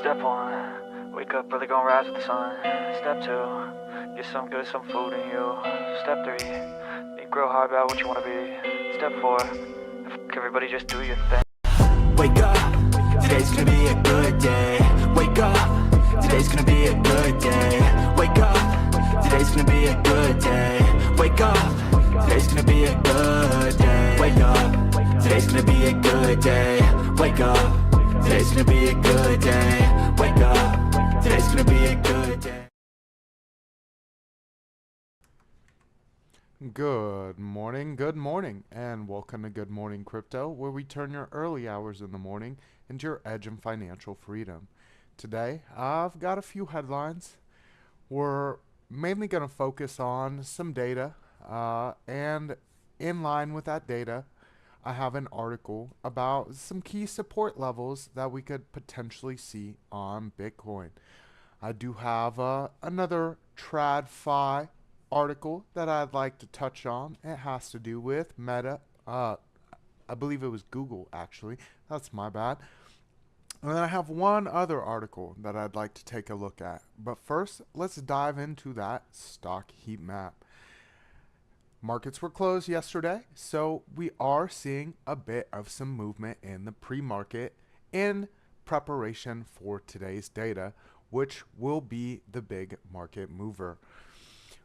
Step one, wake up early, gonna rise with the sun. Step two, get some good, some food in you. Step three, think real hard about what you wanna be. Step four, everybody just do your thing. Wake up, today's gonna be a good day. Wake up, today's gonna be a good day. Wake up, today's gonna be a good day. Wake up, today's gonna be a good day. Wake up, today's gonna be a good day. Wake up, today's gonna be a good day. Wake up, today's gonna be a good day. Good morning, and welcome to Good Morning Crypto, where we turn your early hours in the morning into your edge and financial freedom. Today, I've got a few headlines. We're mainly going to focus on some data, and in line with that data, I have an article about some key support levels that we could potentially see on Bitcoin. I do have another TradFi article that I'd like to touch on. It has to do with Meta. I believe it was Google, actually. That's my bad. And then I have one other article that I'd like to take a look at. But first, let's dive into that stock heat map. Markets were closed yesterday, so we are seeing a bit of some movement in the pre-market in preparation for today's data, which will be the big market mover.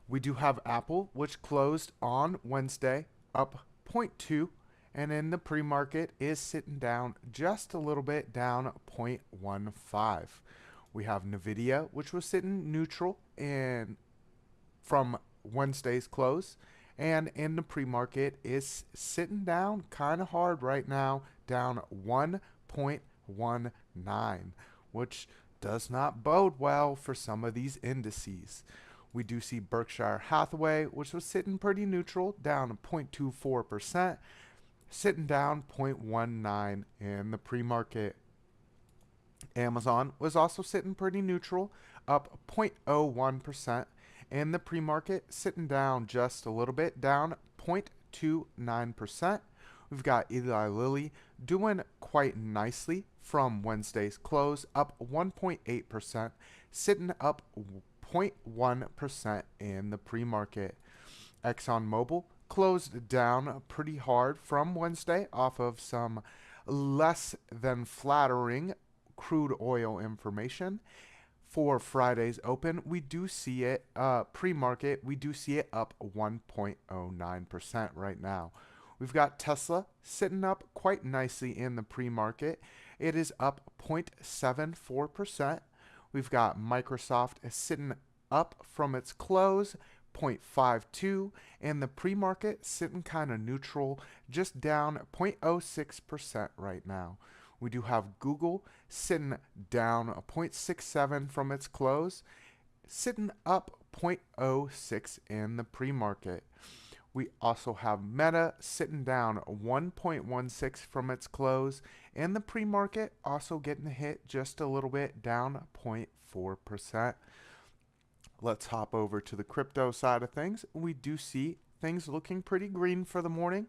We do have Apple, which closed on Wednesday up 0.2, and in the pre-market is sitting down just a little bit, down 0.15. We have Nvidia, which was sitting neutral from Wednesday's close, and in the pre-market is sitting down kind of hard right now, down 1.19, which does not bode well for some of these indices. We do see Berkshire Hathaway, which was sitting pretty neutral, down 0.24%, sitting down 0.19 in the pre-market. Amazon was also sitting pretty neutral, up 0.01% in the pre-market, sitting down just a little bit, down 0.29%. We've got Eli Lilly doing quite nicely from Wednesday's close, up 1.8%, sitting up 0.1% in the pre-market. ExxonMobil closed down pretty hard from Wednesday off of some less than flattering crude oil information. For Friday's open, we do see it pre-market, we do see it up 1.09% right now. We've got Tesla sitting up quite nicely in the pre-market. It is up 0.74%. We've got Microsoft sitting up from its close, 0.52, and the pre-market sitting kind of neutral, just down 0.06% right now. We do have Google sitting down 0.67 from its close, sitting up 0.06 in the pre-market. We also have Meta sitting down 1.16 from its close, and the pre-market also getting hit just a little bit, down 0.4%. Let's hop over to the crypto side of things. We do see things looking pretty green for the morning.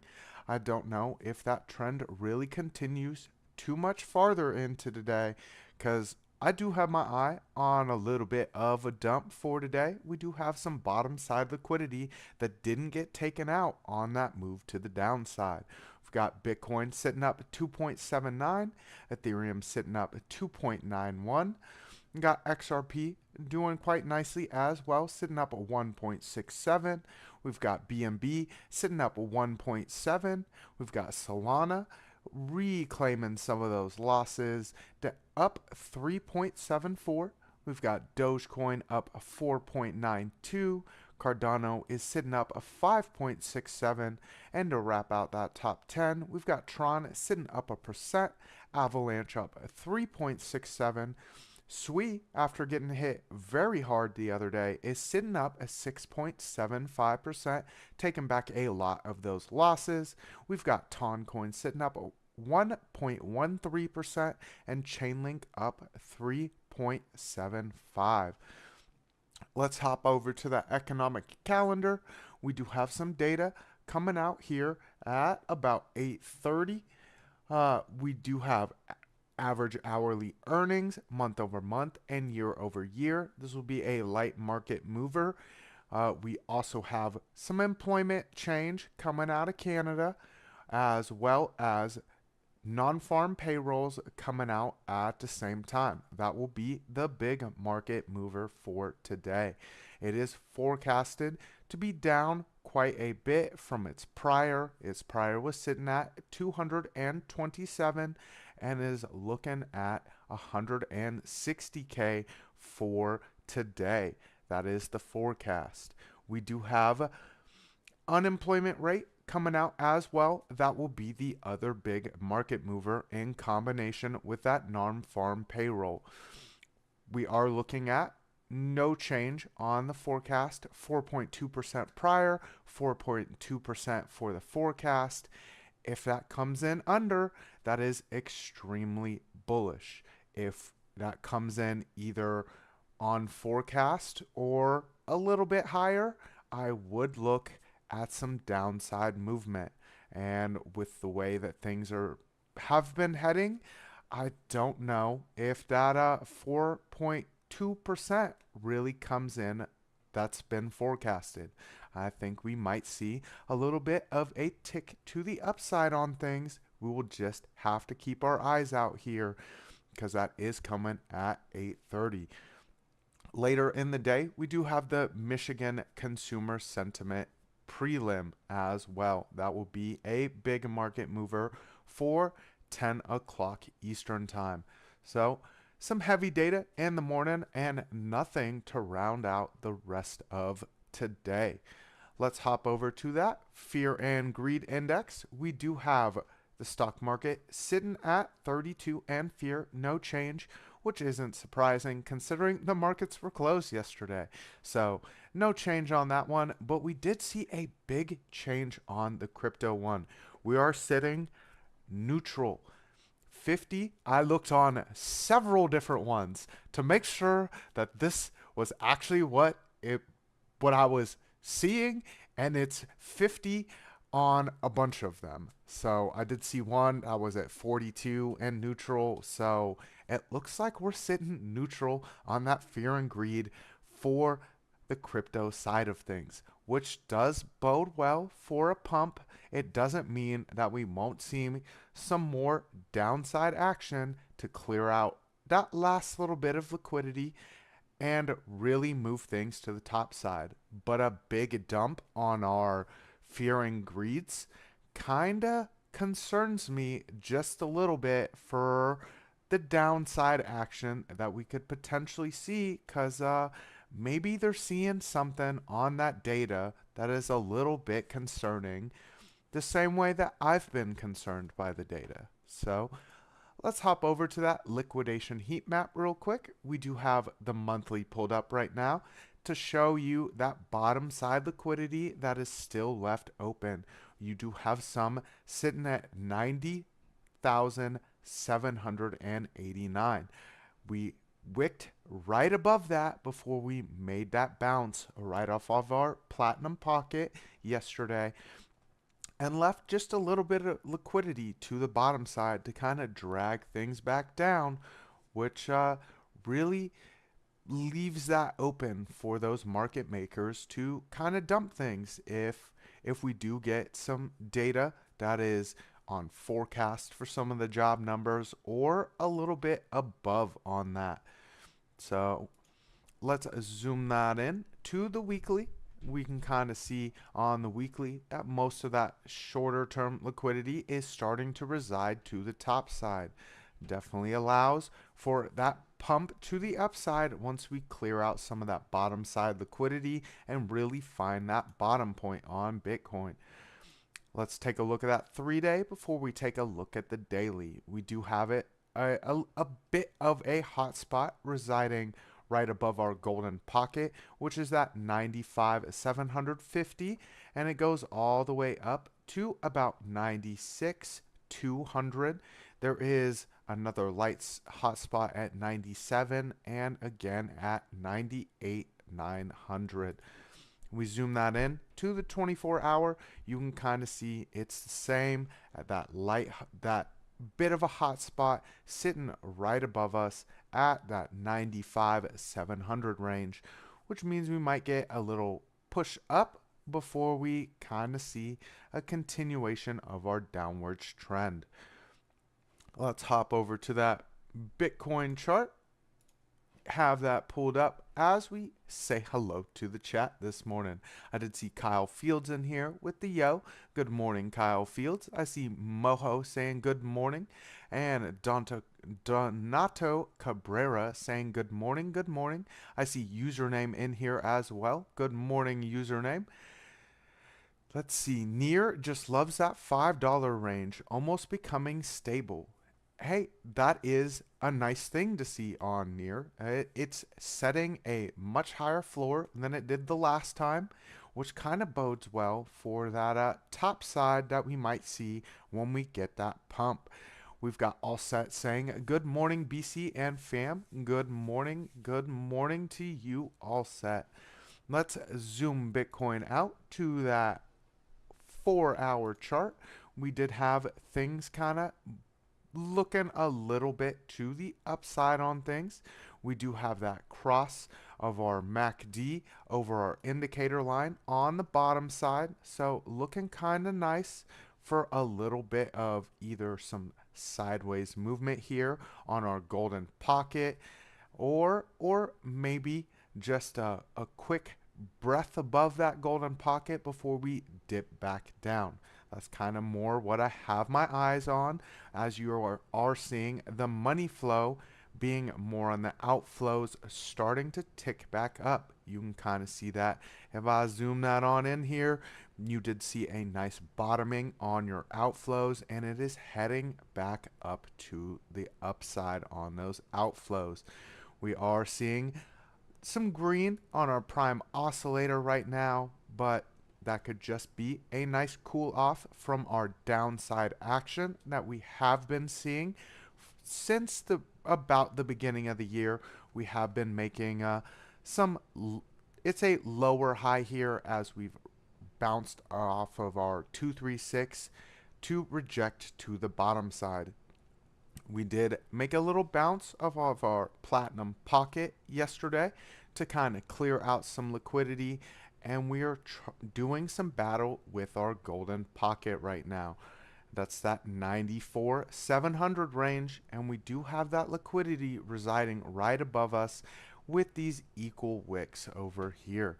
I don't know if that trend really continues too much farther into today, because I do have my eye on a little bit of a dump for today. We do have some bottom side liquidity that didn't get taken out on that move to the downside. We've got Bitcoin sitting up at 2.79, Ethereum sitting up at 2.91. We got XRP doing quite nicely as well, sitting up at 1.67. We've got BNB sitting up at 1.7. We've got Solana reclaiming some of those losses, up 3.74. We've got Dogecoin up 4.92. Cardano is sitting up a 5.67. And to wrap out that top 10, we've got Tron sitting up 1%. Avalanche up 3.67. SWI, after getting hit very hard the other day, is sitting up at 6.75%, taking back a lot of those losses. We've got Toncoin sitting up 1.13% and Chainlink up 3.75. Let's hop over to the economic calendar. We do have some data coming out here at about 8:30. We do have average hourly earnings month over month and year over year. This will be a light market mover. We also have some employment change coming out of Canada, as well as non-farm payrolls coming out at the same time. That will be the big market mover for today. It is forecasted to be down quite a bit from its prior. Its prior was sitting at 227 and is looking at 160K for today. That is the forecast. We do have unemployment rate coming out as well. That will be the other big market mover in combination with that non-farm payroll. We are looking at no change on the forecast, 4.2% prior, 4.2% for the forecast. If that comes in under, that is extremely bullish. If that comes in either on forecast or a little bit higher, I would look at some downside movement. And with the way that things have been heading, I don't know if that 4.2% really comes in that's been forecasted. I think we might see a little bit of a tick to the upside on things. We will just have to keep our eyes out here because that is coming at 8:30. Later in the day, we do have the Michigan Consumer Sentiment prelim as well. That will be a big market mover for 10 o'clock Eastern time. So some heavy data in the morning and nothing to round out the rest of today. Let's hop over to that fear and greed index. We do have the stock market sitting at 32 and fear, no change, which isn't surprising considering the markets were closed yesterday. So no change on that one, but we did see a big change on the crypto one. We are sitting neutral. 50, I looked on several different ones to make sure that this was actually what I was seeing, and it's 50 on a bunch of them. So I did see one that was at 42 and neutral. So it looks like we're sitting neutral on that fear and greed for the crypto side of things, which does bode well for a pump. It doesn't mean that we won't see some more downside action to clear out that last little bit of liquidity and really move things to the top side. But a big dump on our fear and greeds kinda concerns me just a little bit for the downside action that we could potentially see, because maybe they're seeing something on that data that is a little bit concerning, the same way that I've been concerned by the data. So let's hop over to that liquidation heat map real quick. We do have the monthly pulled up right now to show you that bottom side liquidity that is still left open. You do have some sitting at 90,789. We wicked right above that before we made that bounce right off of our platinum pocket yesterday and left just a little bit of liquidity to the bottom side to kind of drag things back down, which really leaves that open for those market makers to kind of dump things if we do get some data that is on forecast for some of the job numbers or a little bit above on that. So let's zoom that in to the weekly. We can kind of see on the weekly that most of that shorter term liquidity is starting to reside to the top side. Definitely allows for that pump to the upside once we clear out some of that bottom side liquidity and really find that bottom point on Bitcoin. Let's take a look at that 3-day before we take a look at the daily. We do have it a bit of a hot spot residing right above our golden pocket, which is that 95,750, and it goes all the way up to about 96,200. There is another light hot spot at 97 and again at 98,900. We zoom that in to the 24-hour. You can kind of see it's the same at that bit of a hot spot sitting right above us at that 95,700 range, which means we might get a little push up before we kind of see a continuation of our downwards trend. Let's hop over to that Bitcoin chart, have that pulled up as we say hello to the chat this morning. I did see Kyle Fields in here with the yo. Good morning, Kyle Fields. I see Moho saying good morning, and Donato Cabrera saying good morning, good morning. I see username in here as well. Good morning, username. Let's see, Near just loves that $5 range, almost becoming stable. Hey, that is a nice thing to see on Near. It's setting a much higher floor than it did the last time, which kind of bodes well for that top side that we might see when we get that pump. We've got All Set saying, good morning, BC and fam. Good morning to you, All Set. Let's zoom Bitcoin out to that 4-hour chart. We did have things kind of looking a little bit to the upside on things. We do have that cross of our MACD over our indicator line on the bottom side, so looking kind of nice for a little bit of either some sideways movement here on our golden pocket, or maybe just a quick breath above that golden pocket before we dip back down. That's kind of more what I have my eyes on, as you are seeing the money flow being more on the outflows, starting to tick back up. You can kind of see that. If I zoom that on in here, you did see a nice bottoming on your outflows, and it is heading back up to the upside on those outflows. We are seeing some green on our prime oscillator right now, but that could just be a nice cool off from our downside action that we have been seeing since about the beginning of the year. We have been making it's a lower high here as we've bounced off of our 236 to reject to the bottom side. We did make a little bounce off of our platinum pocket yesterday to kind of clear out some liquidity, and we are doing some battle with our golden pocket right now. That's that 94,700 range, and we do have that liquidity residing right above us with these equal wicks over here.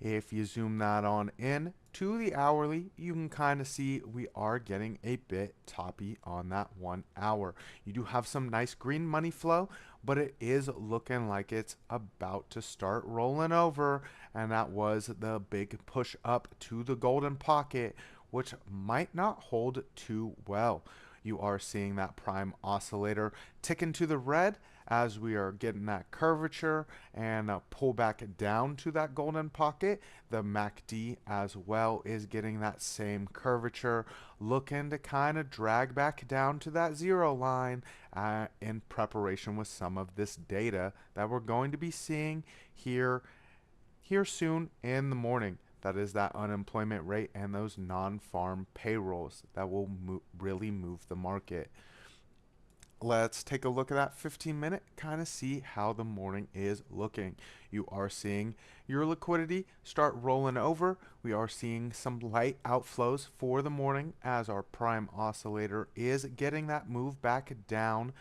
If you zoom that on in to the hourly, you can kind of see we are getting a bit toppy on that 1 hour. You do have some nice green money flow, but it is looking like it's about to start rolling over, and that was the big push up to the golden pocket, which might not hold too well. You are seeing that prime oscillator tick into the red as we are getting that curvature and pull back down to that golden pocket. The MACD as well is getting that same curvature, looking to kind of drag back down to that zero line in preparation with some of this data that we're going to be seeing here soon in the morning. That is that unemployment rate and those non-farm payrolls that will really move the market. Let's take a look at that 15-minute, kind of see how the morning is looking. You are seeing your liquidity start rolling over. We are seeing some light outflows for the morning as our prime oscillator is getting that move back down.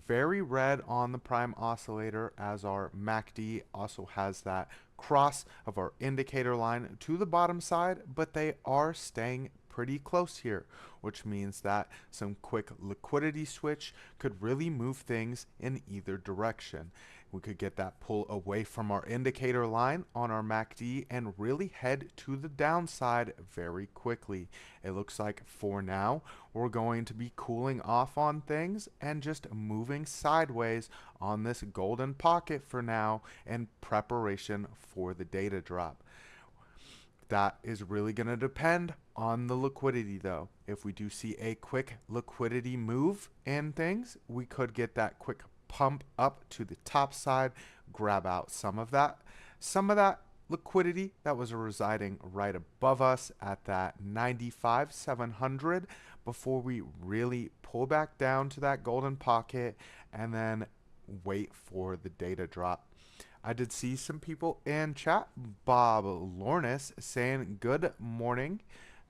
Very red on the prime oscillator as our MACD also has that cross of our indicator line to the bottom side, but they are staying pretty close here, which means that some quick liquidity switch could really move things in either direction. We could get that pull away from our indicator line on our MACD and really head to the downside very quickly. It looks like for now we're going to be cooling off on things and just moving sideways on this golden pocket for now in preparation for the data drop. That is really going to depend on the liquidity though. If we do see a quick liquidity move in things, we could get that quick pump up to the top side, grab out some of that liquidity that was residing right above us at that 95,700 before we really pull back down to that golden pocket and then wait for the data drop. I did see some people in chat, Bob Lornis, saying good morning.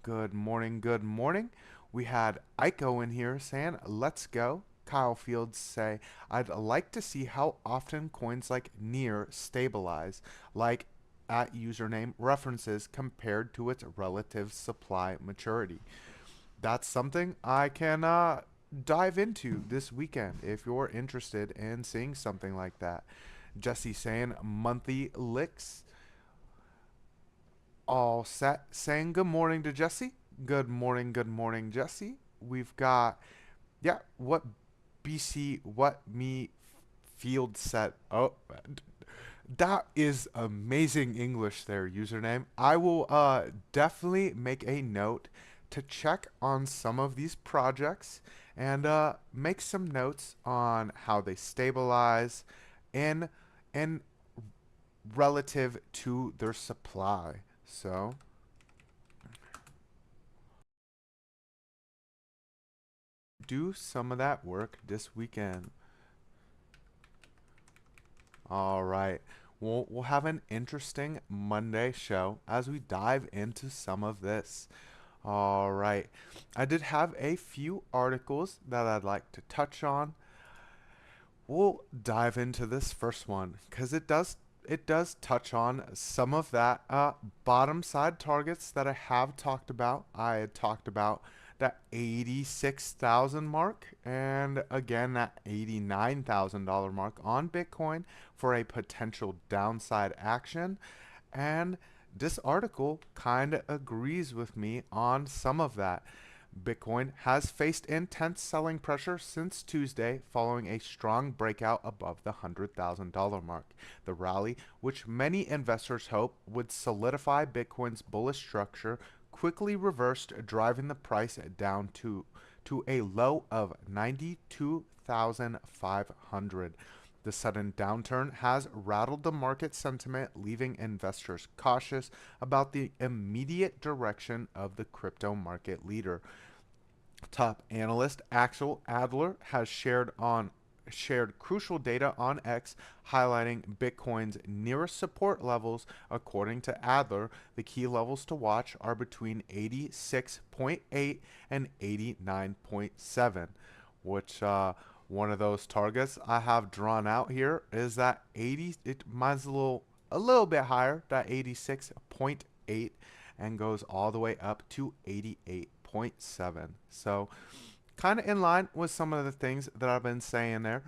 Good morning, good morning. We had Aiko in here saying, let's go. Kyle Fields say, I'd like to see how often coins like near stabilize, like at username references compared to its relative supply maturity. That's something I can dive into this weekend if you're interested in seeing something like that. Jesse saying monthly licks. All set. Saying good morning to Jesse. Good morning, Jesse. We've got, yeah, what me field set. Oh, that is amazing English there, username. I will definitely make a note to check on some of these projects and make some notes on how they stabilize in relative to their supply. So do some of that work this weekend. All right. We'll have an interesting Monday show as we dive into some of this. All right. I did have a few articles that I'd like to touch on. We'll dive into this first one because it does touch on some of that bottom side targets that I have talked about. I had talked about that 86,000 mark and again that $89,000 mark on Bitcoin for a potential downside action. And this article kind of agrees with me on some of that. Bitcoin has faced intense selling pressure since Tuesday following a strong breakout above the $100,000 mark. The rally, which many investors hope would solidify Bitcoin's bullish structure, quickly reversed, driving the price down to a low of 92,500. The sudden downturn has rattled the market sentiment, leaving investors cautious about the immediate direction of the crypto market leader. Top analyst Axel Adler has shared crucial data on X, highlighting Bitcoin's nearest support levels. According to Adler, the key levels to watch are between 86.8 and 89.7, which one of those targets I have drawn out here is that 80. Mine's a little bit higher, that 86.8, and goes all the way up to 88.7. So kind of in line with some of the things that I've been saying there.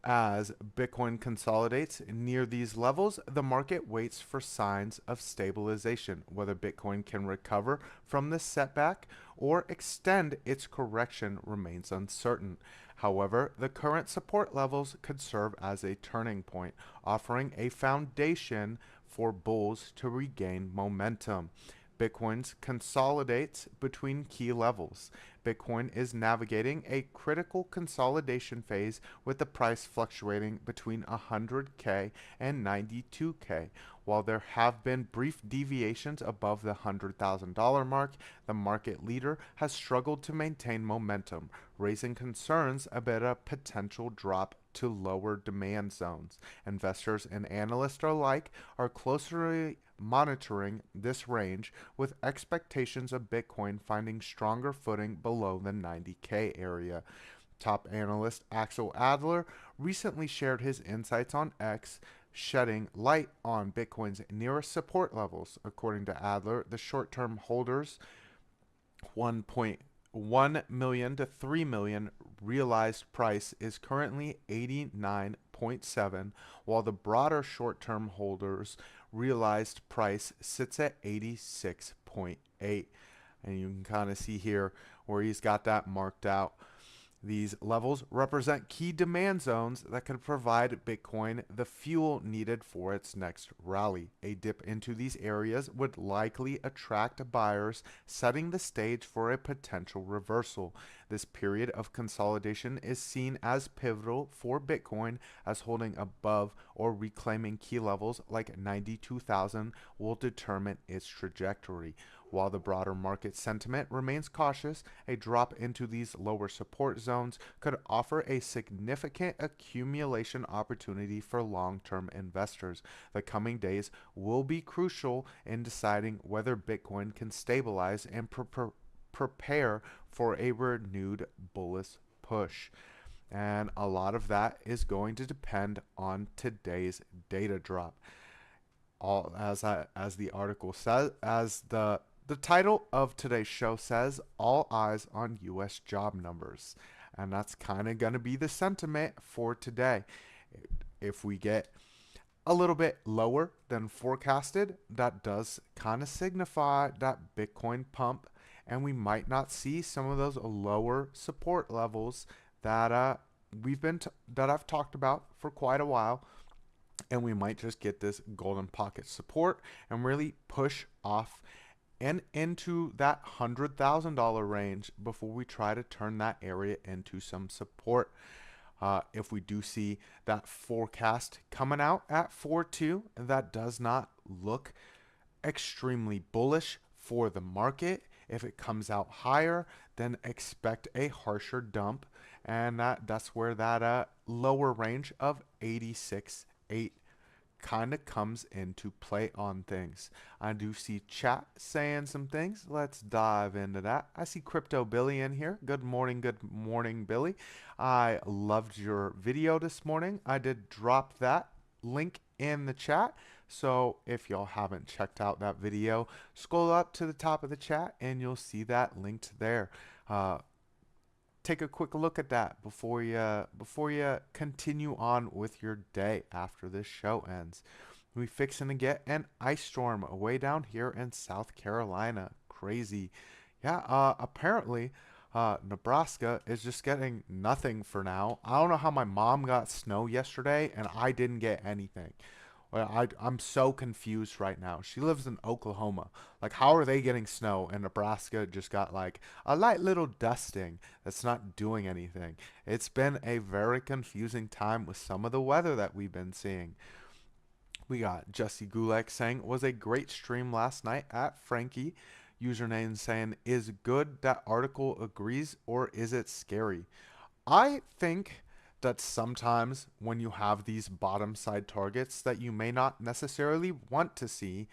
As Bitcoin consolidates near these levels, the market waits for signs of stabilization. Whether Bitcoin can recover from this setback or extend its correction remains uncertain. However, the current support levels could serve as a turning point, offering a foundation for bulls to regain momentum. Bitcoin consolidates between key levels. Bitcoin is navigating a critical consolidation phase with the price fluctuating between 100K and 92K. While there have been brief deviations above the $100,000 mark, the market leader has struggled to maintain momentum, raising concerns about a potential drop to lower demand zones. Investors and analysts alike are closely monitoring this range, with expectations of Bitcoin finding stronger footing below the 90K area. Top analyst Axel Adler recently shared his insights on X, shedding light on Bitcoin's nearest support levels. According to Adler, the short-term holders 1.1 million to 3 million realized price is currently 89.7, while the broader short-term holders realized price sits at 86.8. And you can kind of see here where he's got that marked out. These levels represent key demand zones that could provide Bitcoin the fuel needed for its next rally. A dip into these areas would likely attract buyers, setting the stage for a potential reversal. This period of consolidation is seen as pivotal for Bitcoin, as holding above or reclaiming key levels like 92,000 will determine its trajectory. While the broader market sentiment remains cautious, a drop into these lower support zones could offer a significant accumulation opportunity for long-term investors. The coming days will be crucial in deciding whether Bitcoin can stabilize and prepare for a renewed bullish push. And a lot of that is going to depend on today's data drop. As the article says, as the title of today's show says, all eyes on U.S. job numbers. And that's kind of going to be the sentiment for today. If we get a little bit lower than forecasted, that does kind of signify that Bitcoin pump, and we might not see some of those lower support levels that that I've talked about for quite a while, and we might just get this golden pocket support and really push off and into that $100,000 range before we try to turn that area into some support. If we do see that forecast coming out at 4.2, that does not look extremely bullish for the market. If it comes out higher, then expect a harsher dump, and that's where that lower range of 86.8 kind of comes into play on things. I do see chat saying some things. Let's dive into that. I see Crypto Billy in here. Good morning, Billy. I loved your video this morning. I did drop that link in the chat. So if y'all haven't checked out that video, scroll up to the top of the chat and you'll see that linked there. Take a quick look at that before you continue on with your day after this show ends. We fixing to get an ice storm way down here in South Carolina. Crazy. Yeah, apparently Nebraska is just getting nothing for now. I don't know how my mom got snow yesterday and I didn't get anything. Well, I'm so confused right now. She lives in Oklahoma. Like, how are they getting snow and Nebraska just got like a light little dusting that's not doing anything? It's been a very confusing time with some of the weather that we've been seeing. We got Jesse Gulek saying, was a great stream last night at Frankie. Username saying, is good that article agrees, or is it scary? I think that sometimes when you have these bottom side targets that you may not necessarily want to see,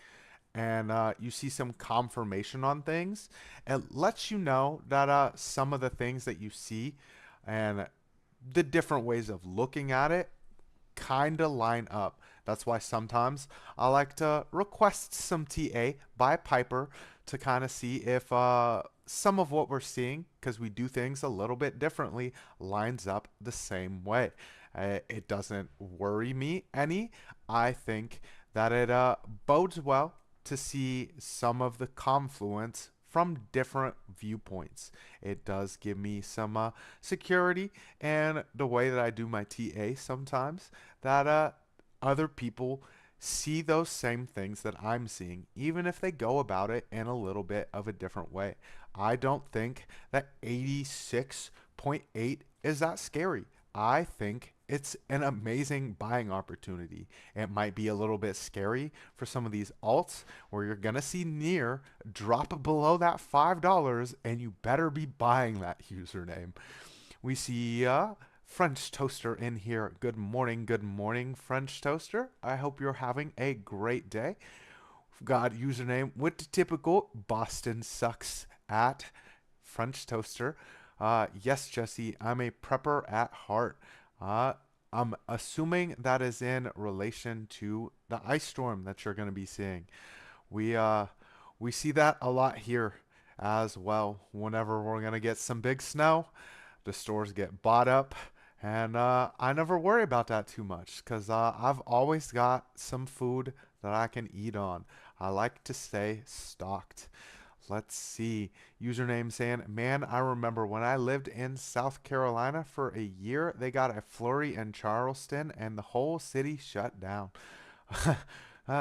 and you see some confirmation on things, it lets you know that some of the things that you see and the different ways of looking at it kind of line up. That's why sometimes I like to request some TA by Piper to kind of see if some of what we're seeing, because we do things a little bit differently, lines up the same way. It doesn't worry me any. I think that it bodes well to see some of the confluence from different viewpoints. It does give me some security, and the way that I do my TA sometimes, that other people see those same things that I'm seeing, even if they go about it in a little bit of a different way. I don't think that 86.8 is that scary. I think it's an amazing buying opportunity. It might be a little bit scary for some of these alts where you're going to see near drop below that $5, and you better be buying that username. We see French Toaster in here. Good morning, French Toaster. I hope you're having a great day. We've got username with the typical Boston sucks at French Toaster. Yes, Jesse, I'm a prepper at heart. I'm assuming that is in relation to the ice storm that you're going to be seeing. We see that a lot here as well. Whenever we're going to get some big snow, the stores get bought up. And I never worry about that too much because I've always got some food that I can eat on. I like to stay stocked. Let's see. Username saying, man, I remember when I lived in South Carolina for a year, they got a flurry in Charleston and the whole city shut down.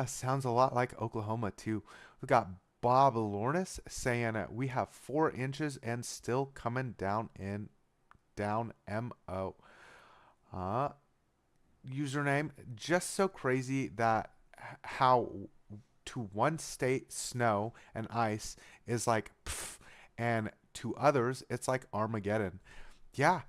Sounds a lot like Oklahoma, too. We got Bob Lornis saying we have 4 inches and still coming down in down MO. Uh, Username just so crazy that how to one state snow and ice is like pff, and to others it's like Armageddon. Yeah,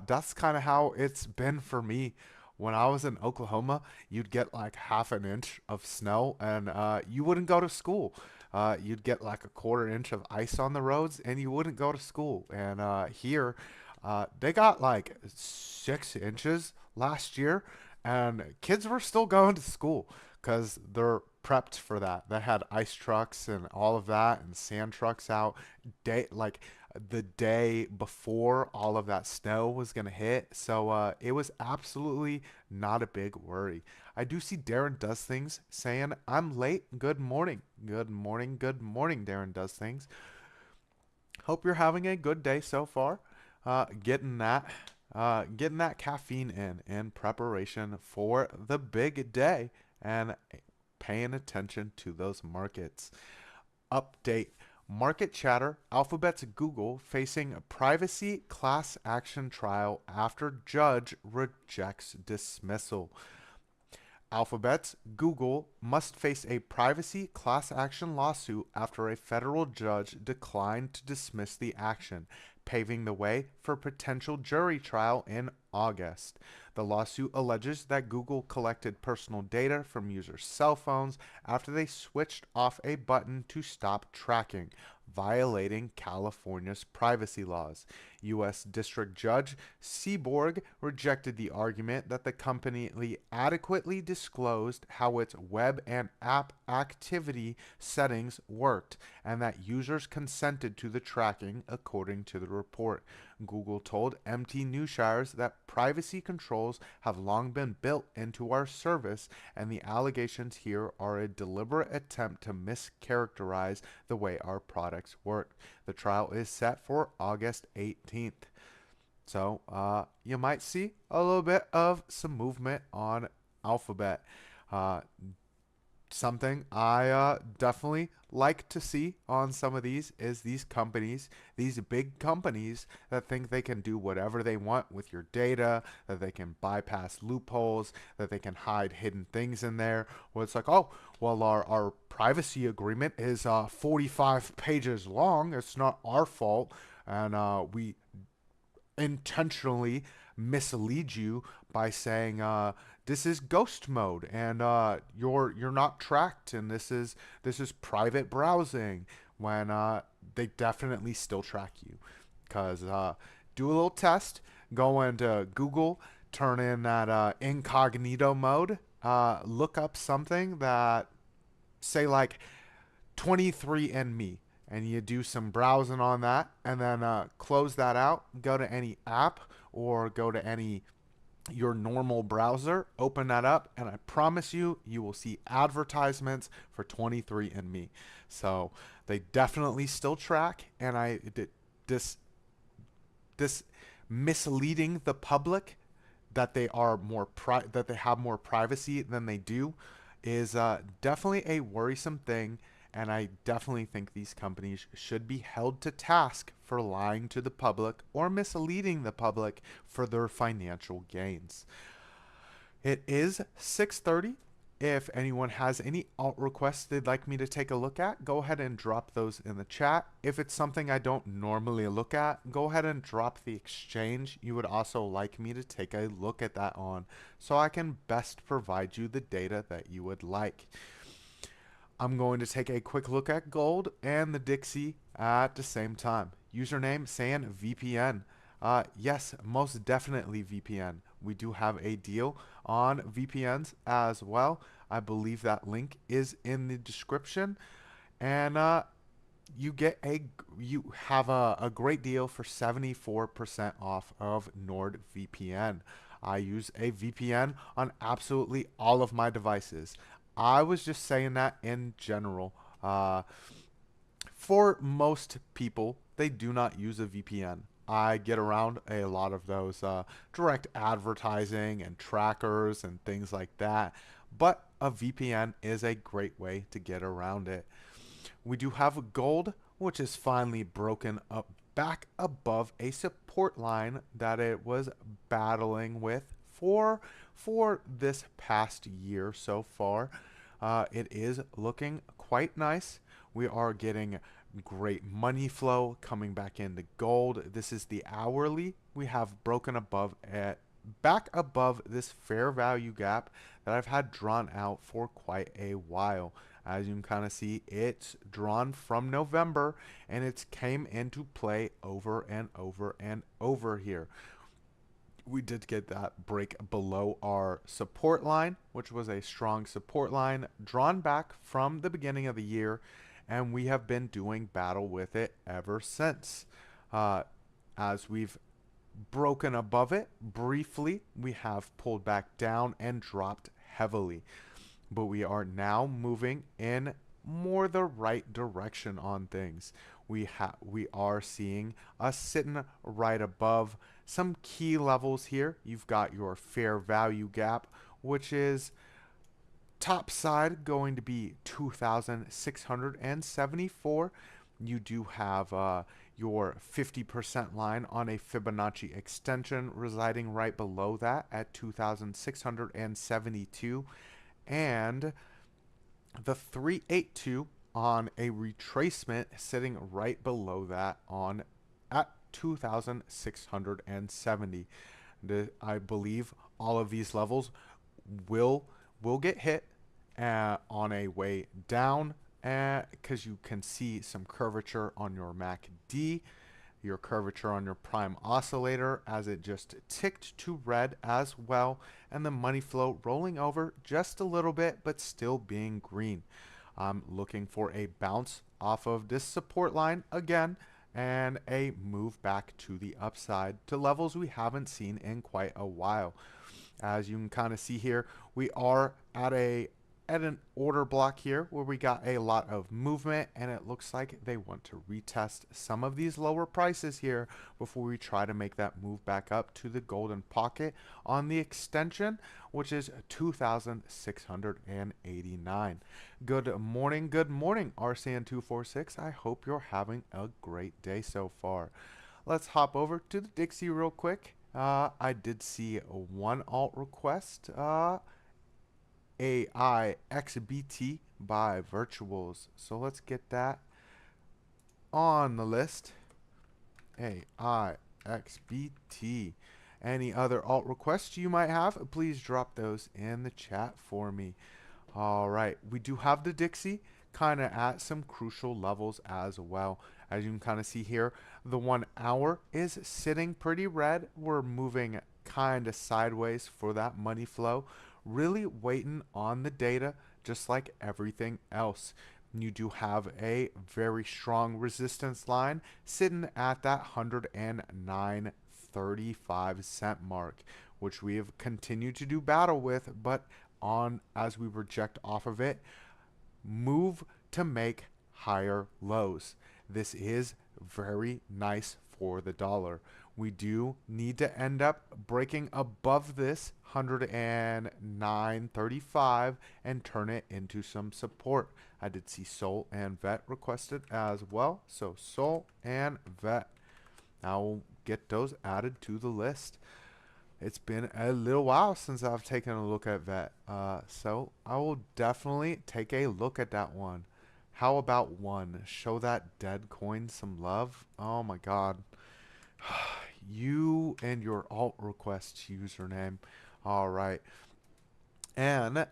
that's kind of how it's been for me. When I was in Oklahoma, you'd get like half an inch of snow and you wouldn't go to school. You'd get like a quarter inch of ice on the roads and you wouldn't go to school. And here, they got like 6 inches last year and kids were still going to school because they're prepped for that. They had ice trucks and all of that and sand trucks out the day before all of that snow was going to hit. So it was absolutely not a big worry. I do see Darren Does Things saying, I'm late. Good morning. Good morning. Good morning, Darren Does Things. Hope you're having a good day so far. Getting that caffeine in preparation for the big day and paying attention to those markets. Update. Market chatter, Alphabet's Google facing a privacy class action trial after judge rejects dismissal. Alphabet's Google must face a privacy class action lawsuit after a federal judge declined to dismiss the action, paving the way for potential jury trial in August. The lawsuit alleges that Google collected personal data from users' cell phones after they switched off a button to stop tracking, violating California's privacy laws. U.S. District Judge Seaborg rejected the argument that the company adequately disclosed how its web and app activity settings worked and that users consented to the tracking, according to the report. Google told MT Newshires that privacy controls have long been built into our service, and the allegations here are a deliberate attempt to mischaracterize the way our products work. The trial is set for August 18th. So you might see a little bit of some movement on Alphabet. Something I definitely like to see on some of these is these companies, these big companies that think they can do whatever they want with your data, that they can bypass loopholes, that they can hide hidden things in there. Well, it's like, oh, well, our privacy agreement is 45 pages long. It's not our fault. And we intentionally mislead you by saying this is ghost mode and you're not tracked and this is private browsing when they definitely still track you. Because do a little test, go into Google, turn in that incognito mode, look up something that say like 23andMe, and you do some browsing on that and then close that out, go to any app or go to any your normal browser, open that up, and I promise you will see advertisements for 23andMe. So they definitely still track, and this misleading the public that they are that they have more privacy than they do is definitely a worrisome thing. And I definitely think these companies should be held to task for lying to the public or misleading the public for their financial gains. It is 6:30. If anyone has any alt requests they'd like me to take a look at, go ahead and drop those in the chat. If it's something I don't normally look at, go ahead and drop the exchange you would also like me to take a look at that on, so I can best provide you the data that you would like. I'm going to take a quick look at gold and the Dixie at the same time. Username saying VPN. Yes, most definitely VPN. We do have a deal on VPNs as well. I believe that link is in the description. And you have a great deal for 74% off of NordVPN. I use a VPN on absolutely all of my devices. I was just saying that in general. For most people, they do not use a VPN. I get around a lot of those direct advertising and trackers and things like that, but a VPN is a great way to get around it. We do have gold, which is finally broken up back above a support line that it was battling with for this past year so far. It is looking quite nice. We are getting great money flow coming back into gold. This is the hourly. We have broken above at back above this fair value gap that I've had drawn out for quite a while. As you can kind of see, it's drawn from November and it's came into play over and over and over here. We did get that break below our support line, which was a strong support line drawn back from the beginning of the year, and we have been doing battle with it ever since. As we've broken above it briefly, we have pulled back down and dropped heavily, but we are now moving in more the right direction on things. We are seeing us sitting right above some key levels here. You've got your fair value gap, which is top side going to be 2,674. You do have your 50% line on a Fibonacci extension residing right below that at 2,672, and the 382 on a retracement sitting right below that on at 2,670. I believe all of these levels will get hit on a way down, because you can see some curvature on your MACD, your curvature on your prime oscillator as it just ticked to red as well, and the money flow rolling over just a little bit but still being green. I'm looking for a bounce off of this support line again and a move back to the upside to levels we haven't seen in quite a while. As you can kind of see here, we are at an order block here where we got a lot of movement, and it looks like they want to retest some of these lower prices here before we try to make that move back up to the golden pocket on the extension, which is 2,689. Good morning, RCN246. I hope you're having a great day so far. Let's hop over to the Dixie real quick. I did see one alt request, AIXBT by Virtuals. So let's get that on the list. AIXBT. Any other alt requests you might have, please drop those in the chat for me. All right, we do have the Dixie kind of at some crucial levels as well. As you can kind of see here, the 1 hour is sitting pretty red. We're moving kind of sideways for that money flow, really waiting on the data just like everything else. You do have a very strong resistance line sitting at that 109.35 cent mark, which we have continued to do battle with, but as we reject off of it, move to make higher lows. This is very nice for the dollar. We do need to end up breaking above this 109.35 and turn it into some support. I did see Sol and Vet requested as well, so Sol and Vet. I'll get those added to the list. It's been a little while since I've taken a look at Vet, so I will definitely take a look at that one. How about one? Show that dead coin some love. Oh my god. You and your alt request username. All right. And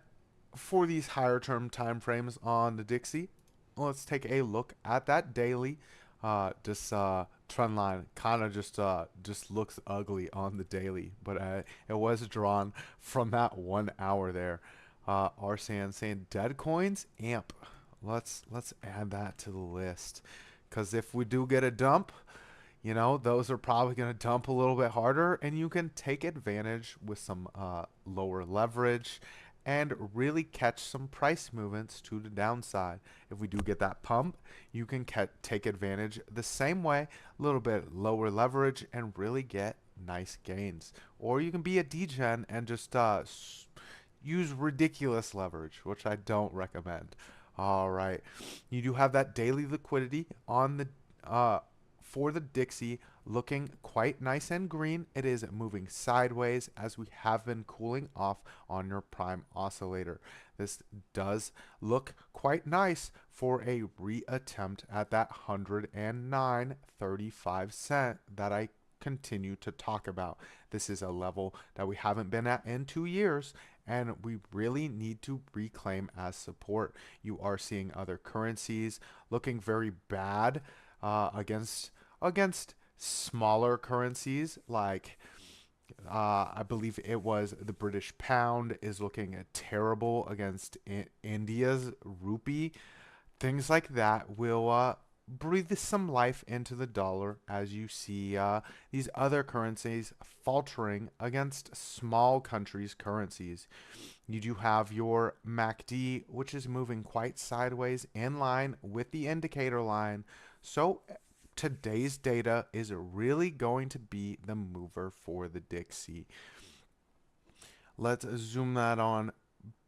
for these higher term time frames on the Dixie, let's take a look at that daily. This trend line kind of just looks ugly on the daily, but it was drawn from that 1 hour there. Arsan saying dead coins amp. Let's add that to the list, because if we do get a dump, you know, those are probably going to dump a little bit harder, and you can take advantage with some lower leverage and really catch some price movements to the downside. If we do get that pump, you can take advantage the same way, a little bit lower leverage, and really get nice gains. Or you can be a degen and just use ridiculous leverage, which I don't recommend. All right, you do have that daily liquidity on the for the Dixie, looking quite nice and green. It is moving sideways as we have been cooling off on your prime oscillator. This does look quite nice for a reattempt at that 109.35 that I continue to talk about. This is a level that we haven't been at in 2 years, and we really need to reclaim as support. You are seeing other currencies looking very bad against smaller currencies like I believe it was the British pound is looking terrible against India's rupee. Things like that will breathe some life into the dollar as you see these other currencies faltering against small countries' currencies. You do have your MACD, which is moving quite sideways in line with the indicator line. So today's data is really going to be the mover for the Dixie. Let's zoom that on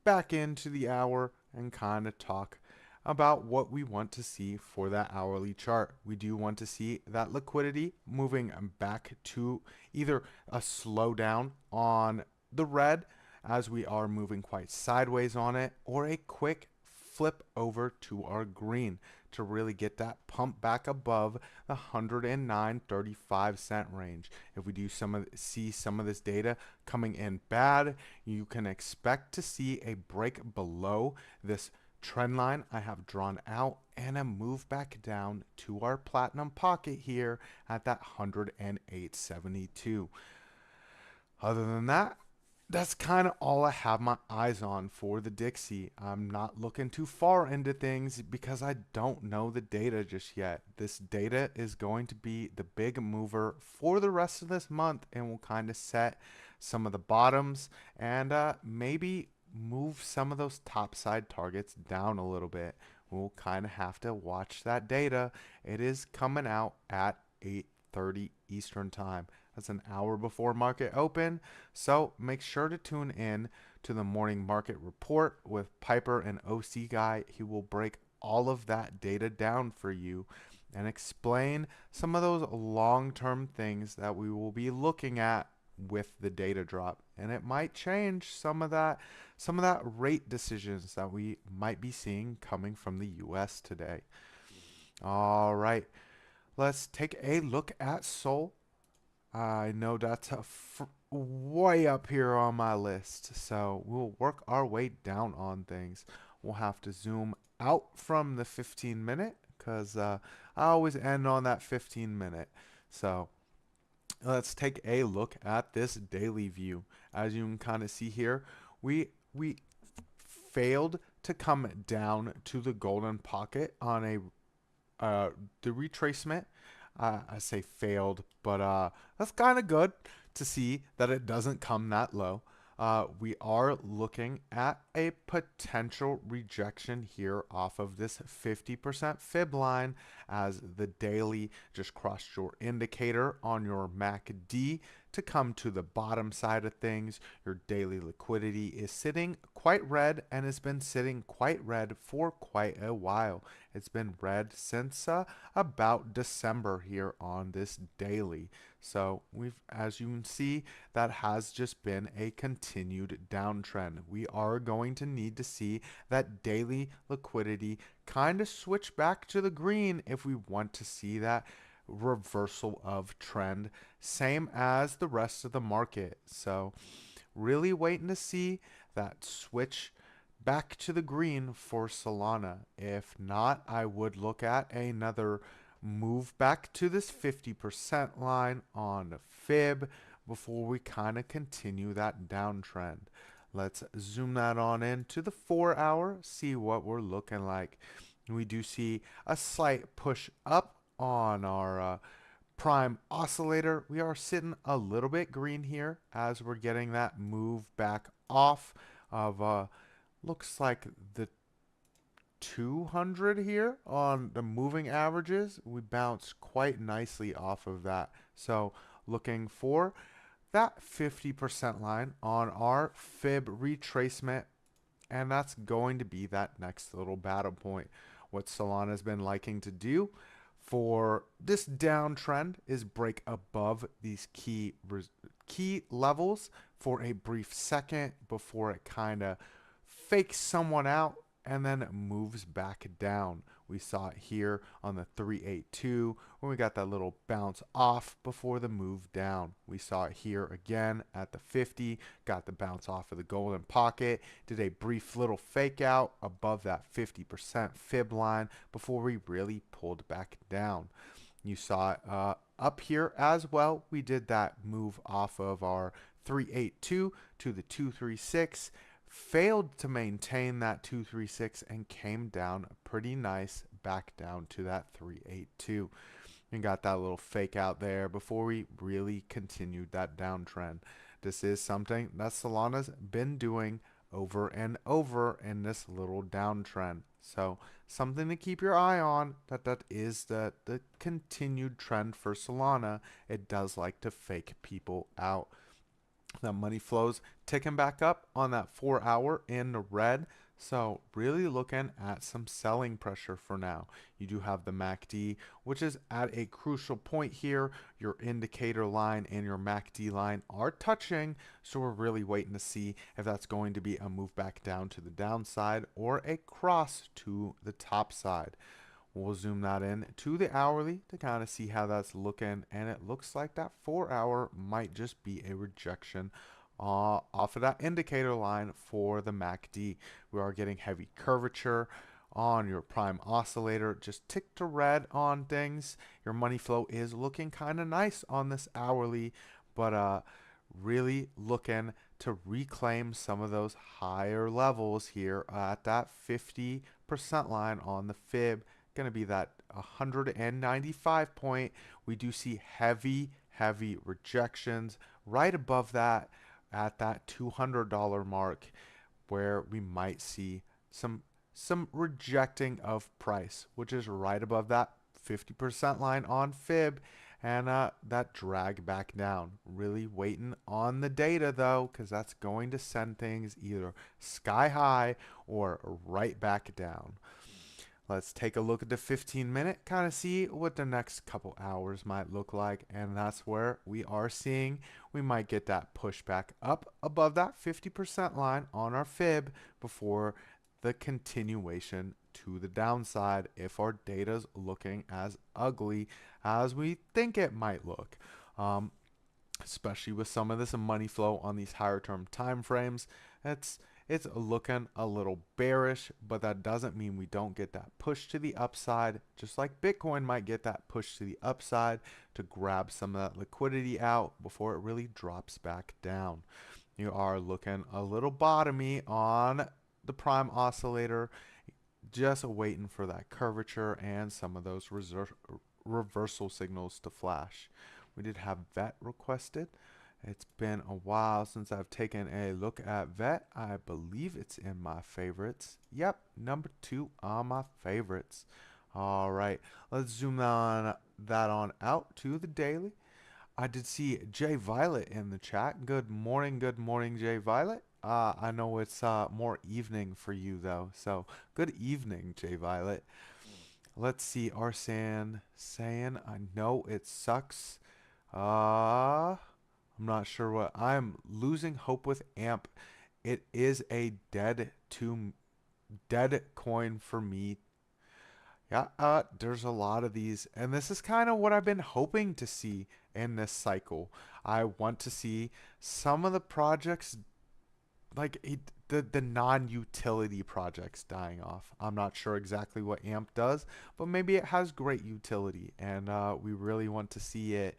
back into the hour and kind of talk about what we want to see for that hourly chart. We do want to see that liquidity moving back to either a slowdown on the red as we are moving quite sideways on it, or a quick flip over to our green to really get that pump back above the 109.35 range. If we do see some of this data coming in bad, you can expect to see a break below this trend line I have drawn out and a move back down to our platinum pocket here at that 108.72. Other than that, that's kind of all I have my eyes on for the Dixie. I'm not looking too far into things because I don't know the data just yet. This data is going to be the big mover for the rest of this month and will kind of set some of the bottoms and maybe move some of those top side targets down a little bit. We'll kind of have to watch that data. It is coming out at 8:30 Eastern time. That's an hour before market open, so make sure to tune in to the morning market report with Piper and OC Guy. He will break all of that data down for you and explain some of those long-term things that we will be looking at with the data drop, and it might change some of that rate decisions that we might be seeing coming from the US today. All right, let's take a look at Sol. I know that's way up here on my list, so we'll work our way down on things. We'll have to zoom out from the 15-minute because I always end on that 15-minute. So let's take a look at this daily view. As you can kind of see here, we failed to come down to the golden pocket on the retracement. I say failed, but that's kind of good to see that it doesn't come that low. We are looking at a potential rejection here off of this 50% fib line as the daily just crossed your indicator on your MACD to come to the bottom side of things. Your daily liquidity is sitting quite red and has been sitting quite red for quite a while. It's been red since about December here on this daily. So as you can see, that has just been a continued downtrend. We are going to need to see that daily liquidity kind of switch back to the green if we want to see that reversal of trend, same as the rest of the market. So really waiting to see that switch back to the green for Solana. If not, I would look at another move back to this 50% line on fib before we kind of continue that downtrend. Let's zoom that on into the 4 hour, see what we're looking like. We do see a slight push up on our prime oscillator. We are sitting a little bit green here as we're getting that move back off of looks like the 200 here on the moving averages. We bounced quite nicely off of that. So looking for that 50% line on our fib retracement, and that's going to be that next little battle point. What Solana's been liking to do for this downtrend is break above these key levels for a brief second before it kind of fakes someone out and then moves back down. We saw it here on the 382 when we got that little bounce off before the move down. We saw it here again at the 50, got the bounce off of the golden pocket, did a brief little fake out above that 50% fib line before we really pulled back down. You saw it up here as well. We did that move off of our 382 to the 236, failed to maintain that 236 and came down pretty nice back down to that 382 and got that little fake out there before we really continued that downtrend. This is something that Solana's been doing over and over in this little downtrend. So something to keep your eye on, that is the continued trend for Solana. It does like to fake people out. That money flows ticking back up on that 4 hour in the red. So really looking at some selling pressure for now. You do have the MACD, which is at a crucial point here. Your indicator line and your MACD line are touching. So we're really waiting to see if that's going to be a move back down to the downside or a cross to the top side. We'll zoom that in to the hourly to kind of see how that's looking. And it looks like that 4 hour might just be a rejection off of that indicator line for the MACD. We are getting heavy curvature on your prime oscillator. Just tick to red on things. Your money flow is looking kind of nice on this hourly, but really looking to reclaim some of those higher levels here at that 50% line on the fib. Going to be that 195 point. We do see heavy rejections right above that at that $200 mark, where we might see some rejecting of price, which is right above that 50% line on fib, and that drag back down. Really waiting on the data though, because that's going to send things either sky high or right back down. Let's take a look at the 15-minute, kind of see what the next couple hours might look like. And that's where we are seeing we might get that pushback up above that 50% line on our fib before the continuation to the downside if our data's looking as ugly as we think it might look. Especially with some of this money flow on these higher term time frames. It's looking a little bearish, but that doesn't mean we don't get that push to the upside, just like Bitcoin might get that push to the upside to grab some of that liquidity out before it really drops back down. You are looking a little bottomy on the prime oscillator, just waiting for that curvature and some of those reversal signals to flash. We did have VET requested. It's been a while since I've taken a look at VET. I believe it's in my favorites. Yep, number 2 on my favorites. All right, let's zoom that on out to the daily. I did see Jay Violet in the chat. Good morning, Jay Violet. I know it's more evening for you though, so good evening, Jay Violet. Let's see, Arsan saying, I know it sucks. I'm not sure what. I'm losing hope with AMP. It is a dead coin for me. Yeah, there's a lot of these, and this is kind of what I've been hoping to see in this cycle. I want to see some of the projects, like the non-utility projects, dying off. I'm not sure exactly what AMP does, but maybe it has great utility, and we really want to see it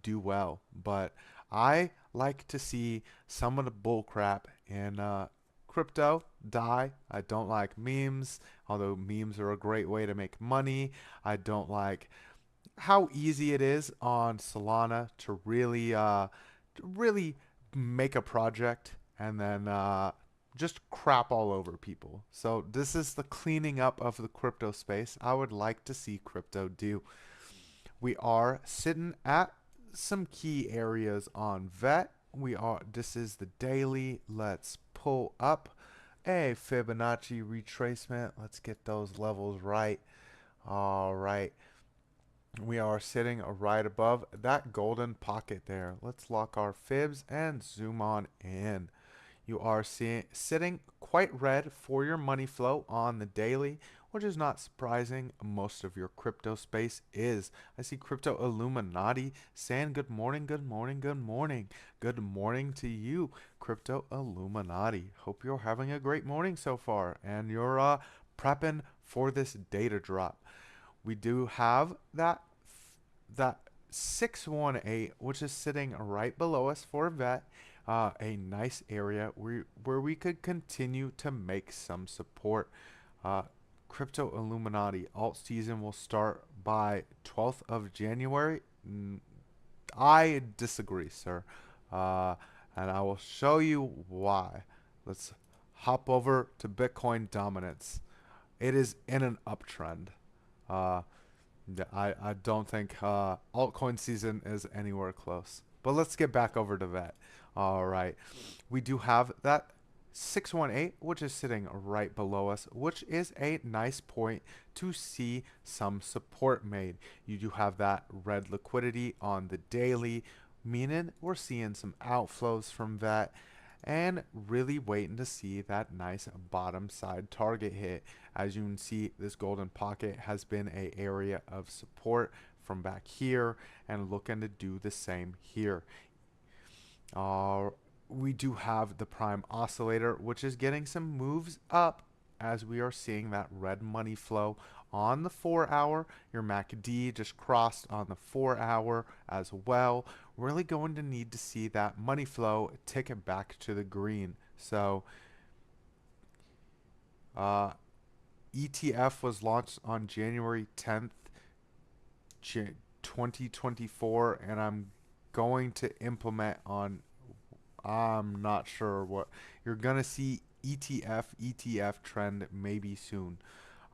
do well. But I like to see some of the bull crap in crypto die. I don't like memes, although memes are a great way to make money. I don't like how easy it is on Solana to really make a project and then just crap all over people. So this is the cleaning up of the crypto space I would like to see crypto do. We are sitting at some key areas on VET. This is the daily. Let's pull up a Fibonacci retracement. Let's get those levels right. All right. We are sitting right above that golden pocket there. Let's lock our fibs and zoom on in. You are sitting quite red for your money flow on the daily, which is not surprising. Most of your crypto space is. I see Crypto Illuminati saying good morning, good morning, good morning. Good morning to you, Crypto Illuminati. Hope you're having a great morning so far and you're prepping for this data drop. We do have that 618, which is sitting right below us for VET. A nice area where we could continue to make some support. Crypto Illuminati alt season will start by 12th of January. I disagree, sir. And I will show you why. Let's hop over to Bitcoin dominance. It is in an uptrend. I don't think altcoin season is anywhere close. But let's get back over to VET. All right. We do have that 618, which is sitting right below us, which is a nice point to see some support made. You do have that red liquidity on the daily, meaning we're seeing some outflows from VET and really waiting to see that nice bottom side target hit. As you can see, this golden pocket has been an area of support from back here and looking to do the same here. We do have the prime oscillator, which is getting some moves up as we are seeing that red money flow on the 4 hour. Your MACD just crossed on the 4 hour as well. Really going to need to see that money flow tick it back to the green. So ETF was launched on January 10th, 2024, and I'm going to implement on, I'm not sure what you're gonna see. ETF trend maybe soon.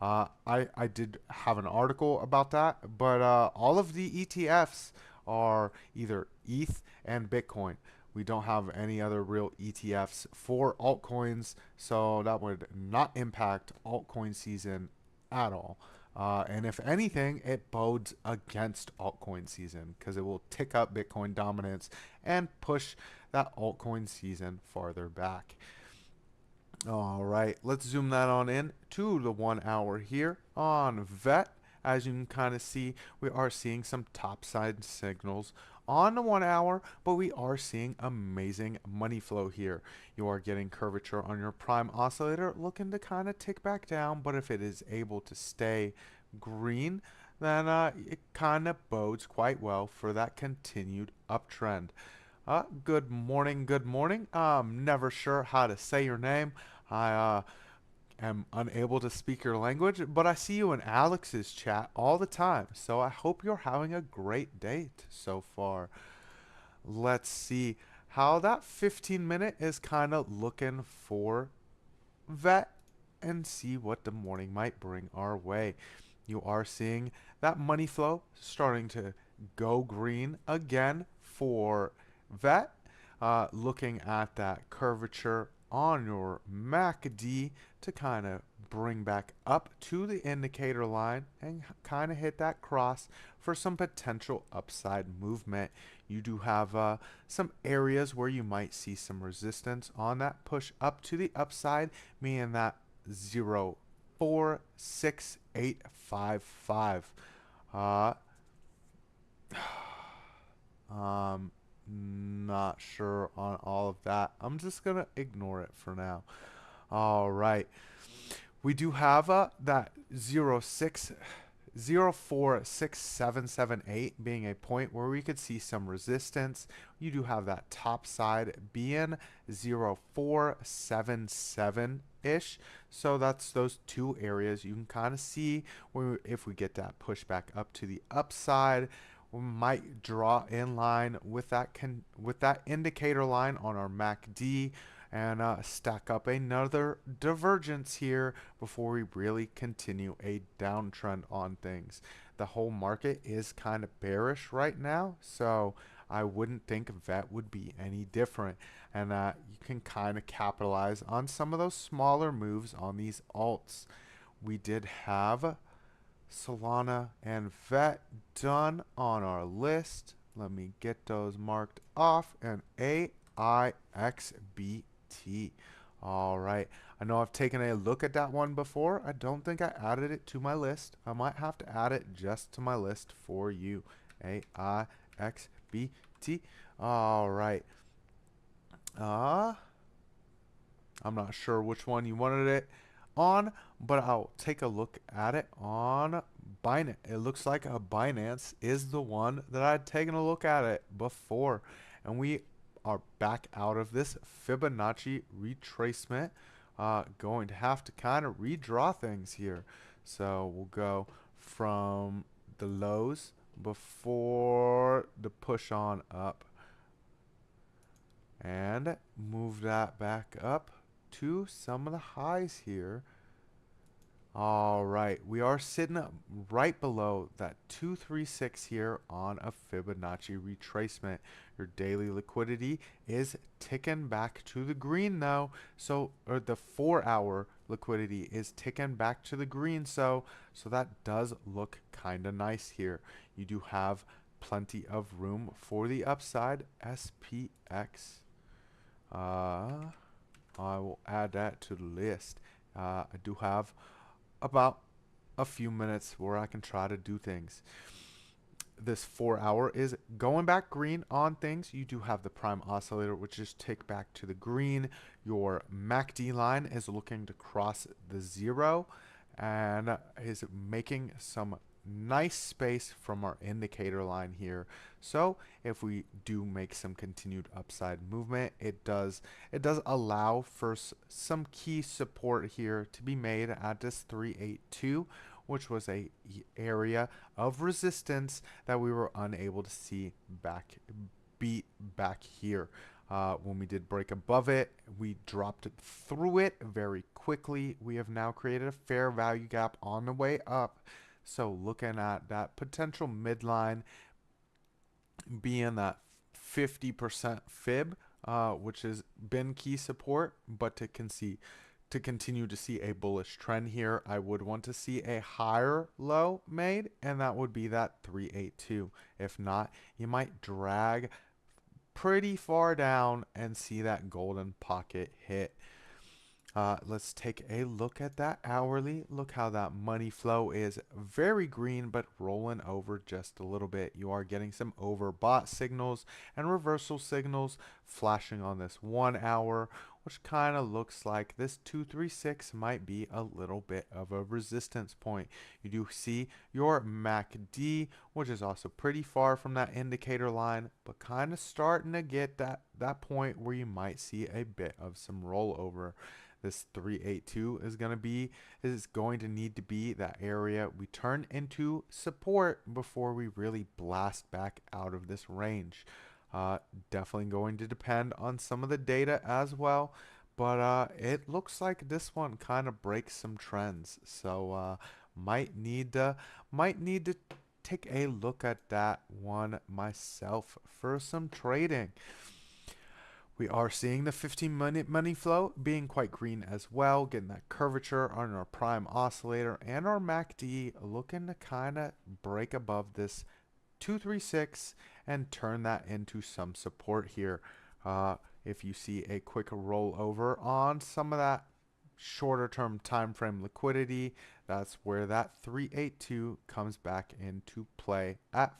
I did have an article about that, but all of the ETFs are either ETH and Bitcoin. We don't have any other real ETFs for altcoins, so that would not impact altcoin season at all. And if anything, it bodes against altcoin season because it will tick up Bitcoin dominance and push that altcoin season farther back. All right, let's zoom that on in to the 1 hour here on VET. As you can kind of see, we are seeing some topside signals on the 1 hour, but we are seeing amazing money flow here. You are getting curvature on your prime oscillator looking to kind of tick back down, but if it is able to stay green, then it kind of bodes quite well for that continued uptrend. Good morning, good morning. I'm never sure how to say your name. I am unable to speak your language, but I see you in Alex's chat all the time. So I hope you're having a great day so far. Let's see how that 15-minute is kind of looking for VET and see what the morning might bring our way. You are seeing that money flow starting to go green again for VET. Looking at that curvature on your MACD to kind of bring back up to the indicator line and kind of hit that cross for some potential upside movement. You do have some areas where you might see some resistance on that push up to the upside, meaning that 0.46855. Not sure on all of that. I'm just gonna ignore it for now. All right, we do have that 0.46778 being a point where we could see some resistance. You do have that top side being 0.477 ish. So that's those two areas you can kind of see where if we get that pushback up to the upside, we might draw in line with that indicator line on our MACD and stack up another divergence here before we really continue a downtrend on things. The whole market is kind of bearish right now, so I wouldn't think VET would be any different. And you can kind of capitalize on some of those smaller moves on these alts. We did have Solana and VET done on our list. Let me get those marked off. And AIXBT. All right. I know I've taken a look at that one before. I don't think I added it to my list. I might have to add it just to my list for you. AIXBT. All right. I'm not sure which one you wanted it on, but I'll take a look at it on Binance. It looks like Binance is the one that I'd taken a look at it before, and we are back out of this Fibonacci retracement. Going to have to kind of redraw things here. So we'll go from the lows before the push on up and move that back up to some of the highs here. All right, we are sitting right below that 236 here on a Fibonacci retracement. Your daily liquidity is ticking back to the green though. So, or the 4-hour liquidity is ticking back to the green. So that does look kind of nice here. You do have plenty of room for the upside. SPX. I will add that to the list. I do have about a few minutes where I can try to do things. This 4-hour is going back green on things. You do have the prime oscillator, which is tick back to the green. Your MACD line is looking to cross the 0 and is making some nice space from our indicator line here. So if we do make some continued upside movement, it does allow for some key support here to be made at this 382, which was a area of resistance that we were unable to see beat back here. When we did break above it, we dropped it through it very quickly. We have now created a fair value gap on the way up. So looking at that potential midline being that 50% fib, which has been key support, but to continue to see a bullish trend here, I would want to see a higher low made, and that would be that 382. If not, you might drag pretty far down and see that golden pocket hit. Let's take a look at that hourly. Look how that money flow is very green, but rolling over just a little bit. You are getting some overbought signals and reversal signals flashing on this 1 hour, which kind of looks like this 236 might be a little bit of a resistance point. You do see your MACD, which is also pretty far from that indicator line, but kind of starting to get that point where you might see a bit of some rollover. This 382 is going to need to be that area we turn into support before we really blast back out of this range. Definitely going to depend on some of the data as well, but it looks like this one kind of breaks some trends. So might need to take a look at that one myself for some trading. We are seeing the 15-minute money flow being quite green as well, getting that curvature on our prime oscillator, and our MACD looking to kind of break above this 236 and turn that into some support here. If you see a quick rollover on some of that shorter term time frame liquidity, that's where that 382 comes back into play at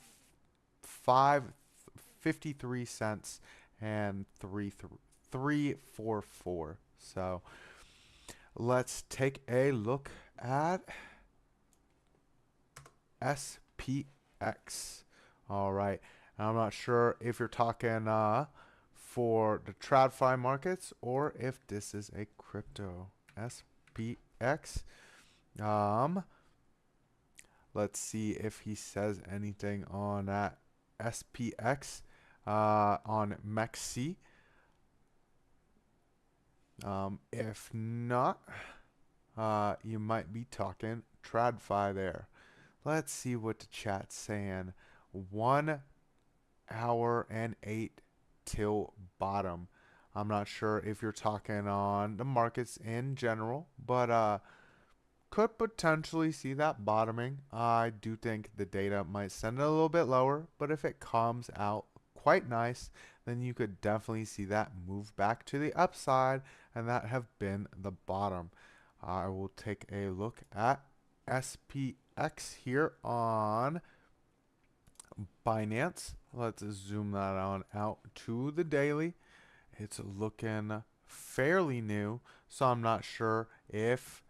5.53 cents and 344. So let's take a look at SPX. All right, I'm not sure if you're talking for the TradFi markets or if this is a crypto. SPX. Let's see if he says anything on that SPX. On MEXC. If not, you might be talking TradFi there. Let's see what the chat's saying. 1 hour and 8 till bottom. I'm not sure if you're talking on the markets in general, but could potentially see that bottoming. I do think the data might send it a little bit lower, but if it comes out quite nice, then you could definitely see that move back to the upside, and that have been the bottom. I will take a look at SPX here on Binance. Let's zoom that on out to the daily. It's looking fairly new, so I'm not sure if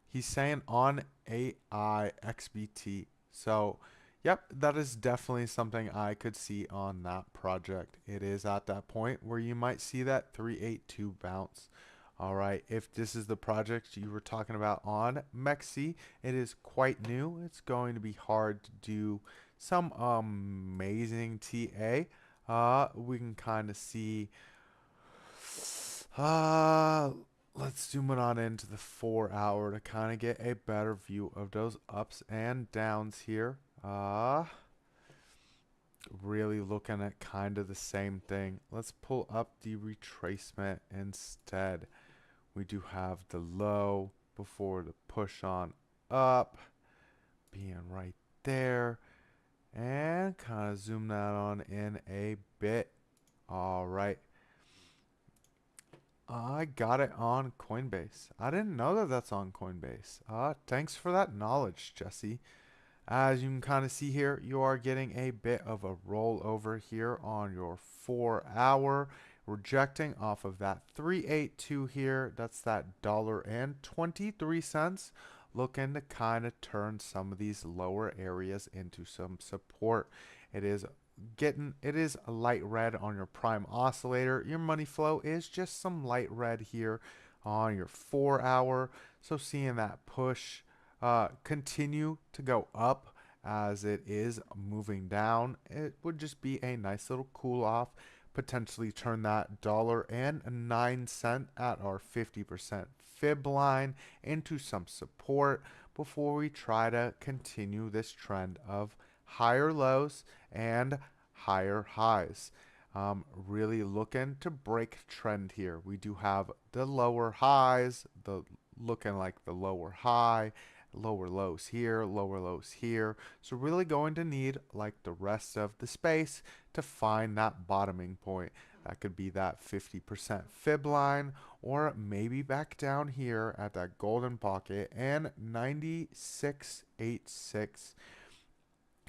he's saying on AIXBT. So, yep, that is definitely something I could see on that project. It is at that point where you might see that 382 bounce. All right, if this is the project you were talking about on Mexi, it is quite new. It's going to be hard to do some amazing TA. We can kind of see. Uh, let's zoom it on into the 4 hour to kind of get a better view of those ups and downs here. Really looking at kind of the same thing. Let's pull up the retracement instead. We do have the low before the push on up being right there, and kind of zoom that on in a bit. All right, I got it on Coinbase. I didn't know that that's on Coinbase. Thanks for that knowledge, Jesse. As you can kind of see here, you are getting a bit of a rollover here on your 4 hour, rejecting off of that 382 here. That's that $1.23. Looking to kind of turn some of these lower areas into some support. It is a light red on your prime oscillator. Your money flow is just some light red here on your 4 hour. So seeing that push continue to go up as it is moving down, it would just be a nice little cool off. Potentially turn that $1.09 at our 50% fib line into some support before we try to continue this trend of higher lows and higher highs. Really looking to break trend here. We do have the lower highs, the looking like the lower high, lower lows here, lower lows here. So really going to need, like the rest of the space, to find that bottoming point. That could be that 50% fib line, or maybe back down here at that golden pocket and 96.86.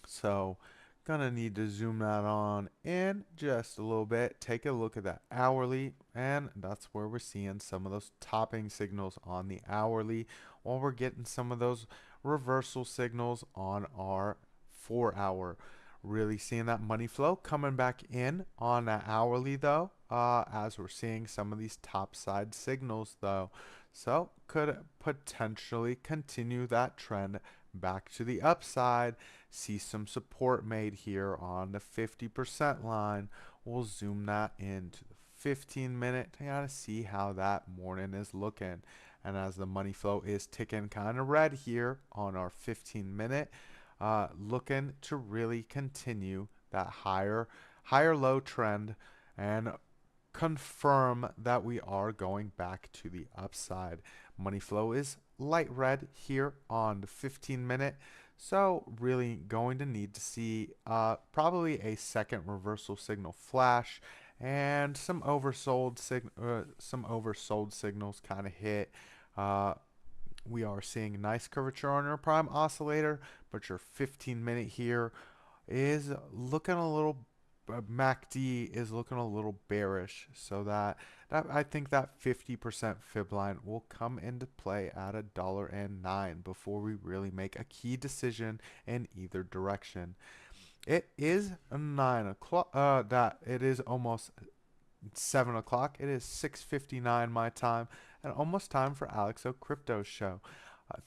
So gonna need to zoom that on in just a little bit, take a look at that hourly, and that's where we're seeing some of those topping signals on the hourly, while we're getting some of those reversal signals on our 4 hour. Really seeing that money flow coming back in on that hourly though, as we're seeing some of these top side signals though. So could potentially continue that trend back to the upside. See some support made here on the 50% line. We'll zoom that into the 15-minute to kind of see how that morning is looking. And as the money flow is ticking kind of red here on our 15-minute, looking to really continue that higher low trend and confirm that we are going back to the upside. Money flow is light red here on the 15-minute. So really going to need to see probably a second reversal signal flash and some oversold signals kind of hit. We are seeing nice curvature on your prime oscillator, but your 15-minute here is looking a little MACD is looking a little bearish, so that I think that 50% fib line will come into play at $1.09 before we really make a key decision in either direction. It is 9 o'clock. That it is almost 7 o'clock. It is 6:59 my time, and almost time for Alex O Crypto's show.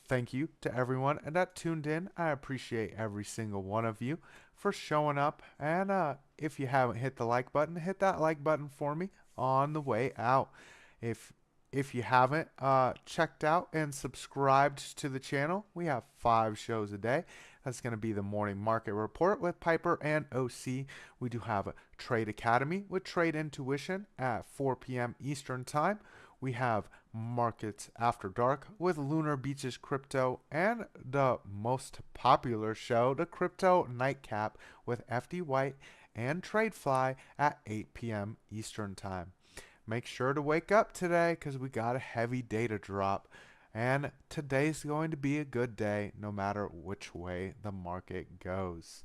Thank you to everyone that tuned in. I appreciate every single one of you for showing up. And if you haven't hit the like button, hit that like button for me on the way out. If If you haven't checked out and subscribed to the channel, we have 5 shows a day. That's going to be the morning market report with Piper and OC. We do have a Trade Academy with Trade Intuition at 4 p.m. Eastern Time. We have Markets After Dark with Lunar Beaches Crypto, and the most popular show, the Crypto Nightcap with FD White and TradeFly at 8 p.m. Eastern Time. Make sure to wake up today because we got a heavy data drop. And today's going to be a good day no matter which way the market goes.